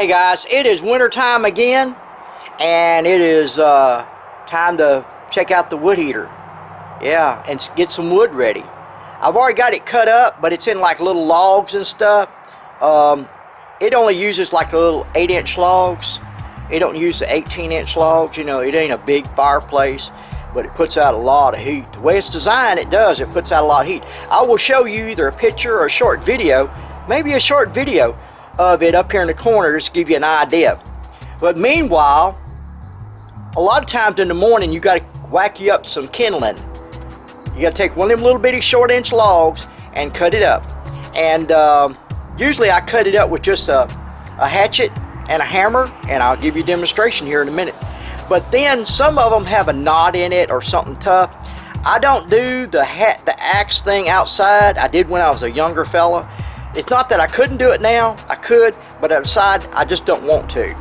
Hey guys, it is winter time again, and it is time to check out the wood heater. Yeah, and get some wood ready. I've already got it cut up, but it's in like little logs and stuff. It only uses like the little 8-inch logs. It don't use the 18-inch logs. You know, it ain't a big fireplace, but it puts out a lot of heat. The way it's designed, it does. It puts out a lot of heat. I will show you either a picture or a short video, maybe a short video of it up here in the corner, just to give you an idea. But meanwhile, a lot of times in the morning, you got to whack you up some kindling. You got to take one of them little bitty short inch logs and cut it up. And usually I cut it up with just a hatchet and a hammer, and I'll give you a demonstration here in a minute. But then some of them have a knot in it or something tough. I don't do the axe thing outside. I did when I was a younger fella. It's not that I couldn't do it now. I could, but outside I just don't want to.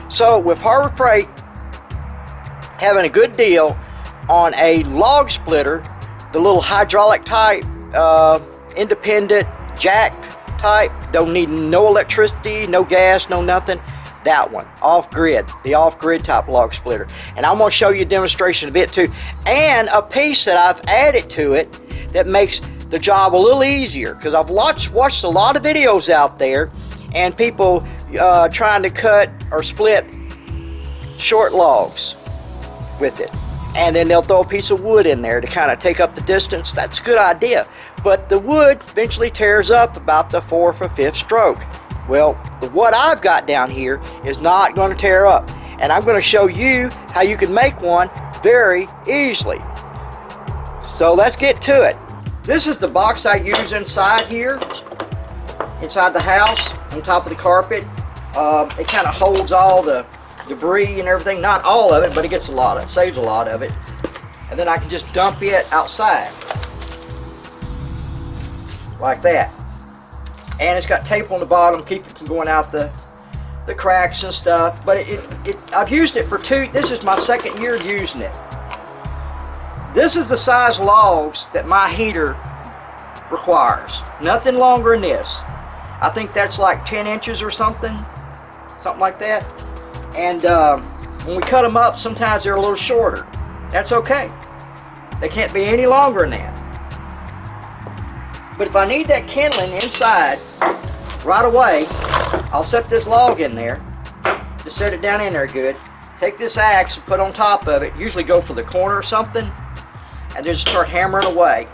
So with Harbor Freight having a good deal on a log splitter, the little hydraulic type, independent jack type, don't need no electricity, no gas, no nothing. That one, off-grid, the off-grid type log splitter. And I'm going to show you a demonstration of it too. And a piece that I've added to it that makes the job a little easier, because I've watched a lot of videos out there and people trying to cut or split short logs with it, and then they'll throw a piece of wood in there to kind of take up the distance. That's a good idea, but the wood eventually tears up about the 4th or 5th stroke. Well, what I've got down here is not going to tear up, and I'm going to show you how you can make one very easily. So let's get to it. This is the box I use inside here, inside the house, on top of the carpet. It kind of holds all the debris and everything, not all of it, but it gets a lot of it, saves a lot of it. And then I can just dump it outside, like that. And it's got tape on the bottom, keep it from going out the cracks and stuff. But I've used it for this is my 2nd year using it. This is the size logs that my heater requires. Nothing longer than this. I think that's like 10 inches or something like that. And when we cut them up, sometimes they're a little shorter. That's okay. They can't be any longer than that. But if I need that kindling inside right away, I'll set this log in there. Just set it down in there good. Take this axe and put on top of it. Usually go for the corner or something, and then start hammering away.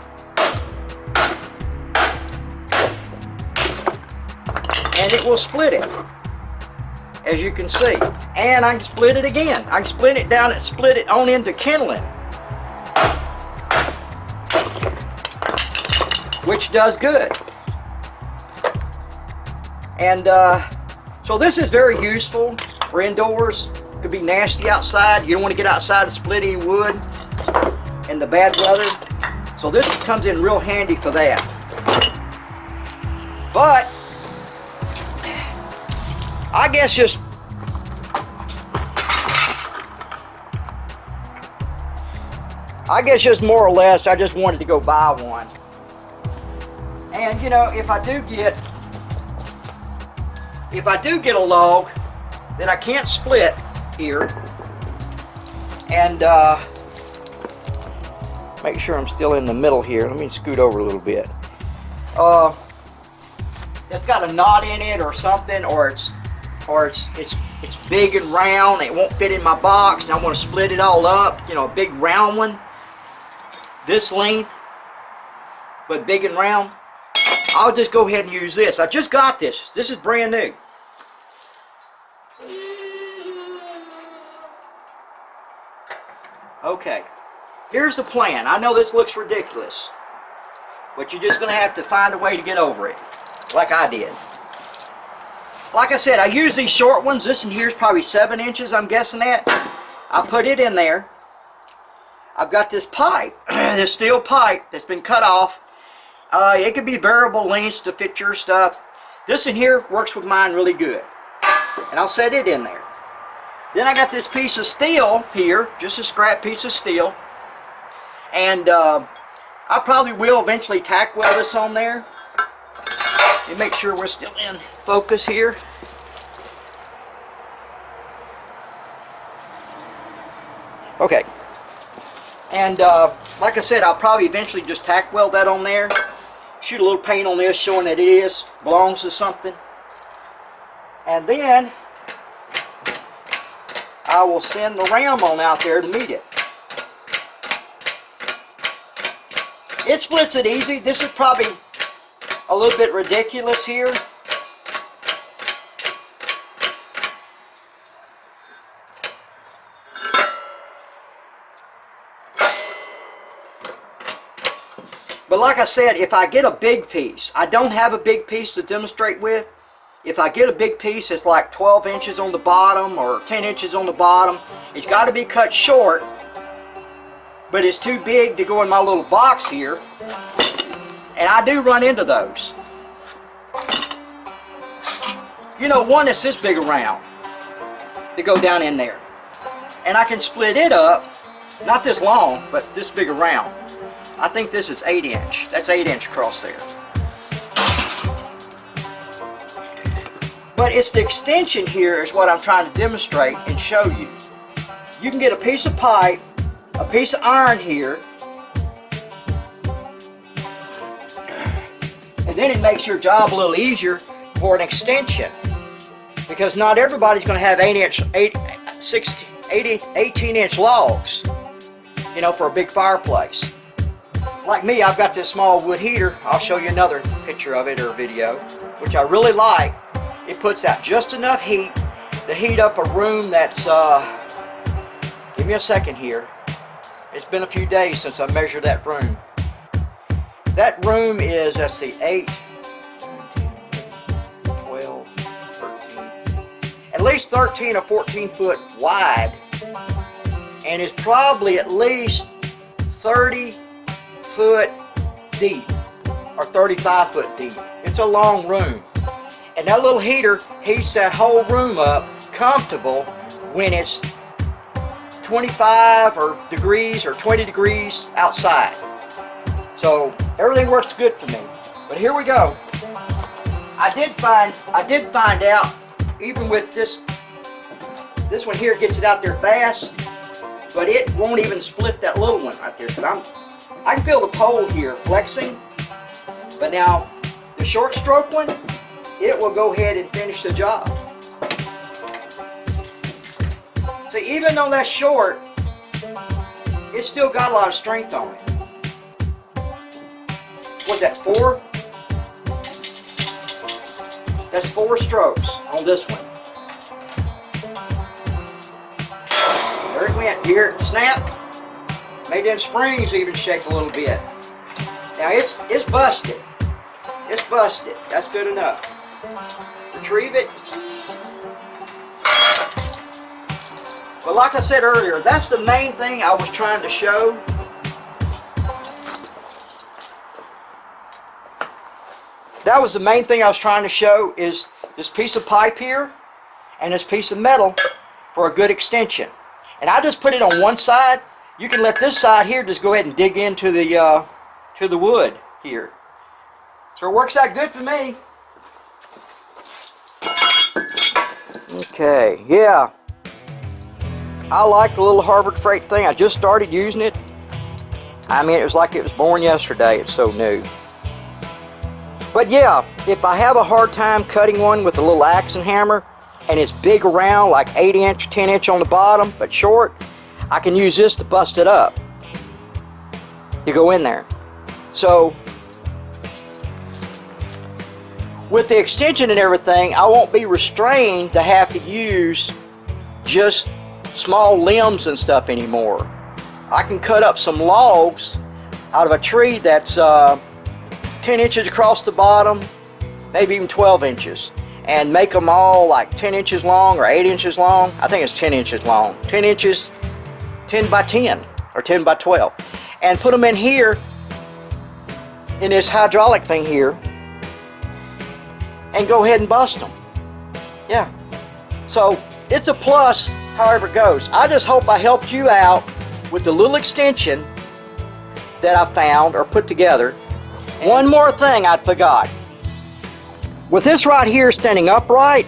And it will split it, as you can see. And I can split it again. I can split it down and split it on into kindling, which does good. And so this is very useful for indoors. It could be nasty outside. You don't want to get outside and split any wood in the bad weather. So this comes in real handy for that. But I guess just more or less I just wanted to go buy one. And you know, if I do get a log that I can't split here, and make sure I'm still in the middle here. Let me scoot over a little bit. It's got a knot in it or something, or it's big and round. It won't fit in my box, and I want to split it all up. You know, a big round one, this length, but big and round. I'll just go ahead and use this. I just got this. This is brand new. Okay, here's the plan. I know this looks ridiculous, but you're just going to have to find a way to get over it, like I did. Like I said, I use these short ones. This in here is probably 7 inches, I'm guessing at. I put it in there. I've got this pipe, this steel pipe that's been cut off. It could be variable lengths to fit your stuff. This in here works with mine really good. And I'll set it in there. Then I got this piece of steel here, just a scrap piece of steel. And I probably will eventually tack weld this on there. Let me make sure we're still in focus here. Okay. And like I said, I'll probably eventually just tack weld that on there. Shoot a little paint on this showing that it belongs to something. And then I will send the ram on out there to meet it. It splits it easy. This is probably a little bit ridiculous here. But like I said, if I get a big piece, I don't have a big piece to demonstrate with. If I get a big piece, it's like 12 inches on the bottom or 10 inches on the bottom. It's got to be cut short, but it's too big to go in my little box here. And I do run into those. You know, one that's this big around to go down in there. And I can split it up, not this long, but this big around. I think this is 8 inch. That's 8 inch across there. But it's the extension here is what I'm trying to demonstrate and show you. You can get a piece of pipe, a piece of iron here, and then it makes your job a little easier for an extension. Because not everybody's going to have 18 inch logs, you know, for a big fireplace. Like me, I've got this small wood heater. I'll show you another picture of it or video, which I really like. It puts out just enough heat to heat up a room that's, give me a second here. It's been a few days since I measured that room. That room is, let's see, 8, 12, 13, at least 13 or 14 foot wide, and is probably at least 30 foot deep or 35 foot deep. It's a long room. And that little heater heats that whole room up comfortable when it's 25 or degrees or 20 degrees outside. So everything works good for me. But here we go. I did find out, even with this one here gets it out there fast, but it won't even split that little one right there. Because I can feel the pole here flexing, but now the short stroke one, it will go ahead and finish the job. So even though that's short, it's still got a lot of strength on it. What's that, 4? That's 4 strokes on this one. There it went. You hear it snap? Made them springs even shake a little bit. Now it's busted. It's busted. That's good enough. Retrieve it. But like I said earlier, that's the main thing I was trying to show. That was the main thing I was trying to show, is this piece of pipe here and this piece of metal for a good extension. And I just put it on one side. You can let this side here just go ahead and dig into the wood here. So it works out good for me. Okay, yeah. I like the little Harbor Freight thing. I just started using it. I mean, it was like it was born yesterday. It's so new. But yeah, if I have a hard time cutting one with a little axe and hammer, and it's big around, like 8 inch, 10 inch on the bottom, but short, I can use this to bust it up, to go in there. So, with the extension and everything, I won't be restrained to have to use just small limbs and stuff anymore. I can cut up some logs out of a tree that's 10 inches across the bottom, maybe even 12 inches, and make them all like 10 inches long or 8 inches long. I think it's 10 inches long. 10 inches, 10 by 10 or 10 by 12. And put them in here, in this hydraulic thing here, and go ahead and bust them. Yeah. So it's a plus however it goes. I just hope I helped you out with the little extension that I found or put together. One more thing I forgot. With this right here standing upright,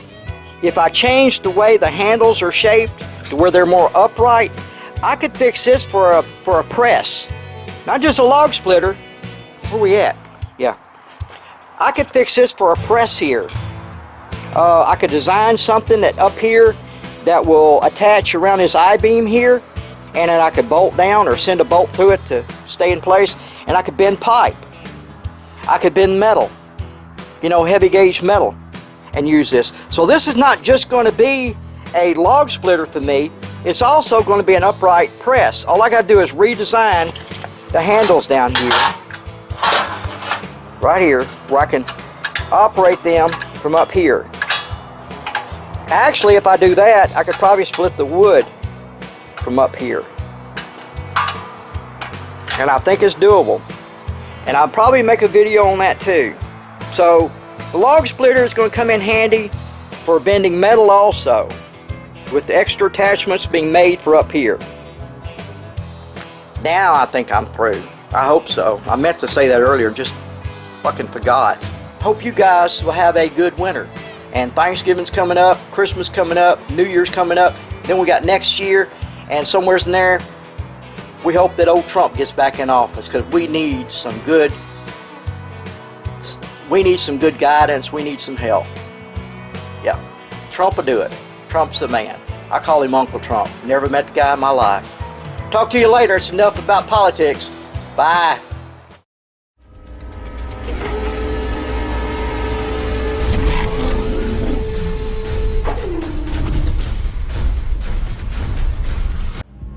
if I change the way the handles are shaped to where they're more upright, I could fix this for a press, not just a log splitter. Where we at? Yeah. I could fix this for a press here. I could design something that up here that will attach around this I-beam here, and then I could bolt down or send a bolt through it to stay in place, and I could bend pipe. I could bend metal, you know, heavy gauge metal, and use this. So this is not just going to be a log splitter for me, it's also going to be an upright press. All I got to do is redesign the handles down here, right here, where I can operate them from up here. Actually, if I do that, I could probably split the wood from up here. And I think it's doable. And I'll probably make a video on that too. So, the log splitter is going to come in handy for bending metal also, with the extra attachments being made for up here. Now I think I'm through. I hope so. I meant to say that earlier, just fucking forgot. Hope you guys will have a good winter. And Thanksgiving's coming up, Christmas coming up, New Year's coming up, then we got next year, and somewhere's in there, we hope that old Trump gets back in office, because we need some good guidance, we need some help. Yeah, Trump will do it. Trump's the man. I call him Uncle Trump. Never met the guy in my life. Talk to you later. It's enough about politics. Bye.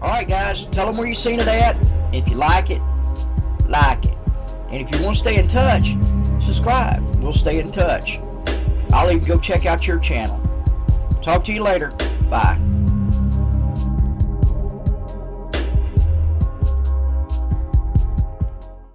Alright guys, tell them where you seen it at. If you like it, like it. And if you want to stay in touch, subscribe. We'll stay in touch. I'll even go check out your channel. Talk to you later. Bye.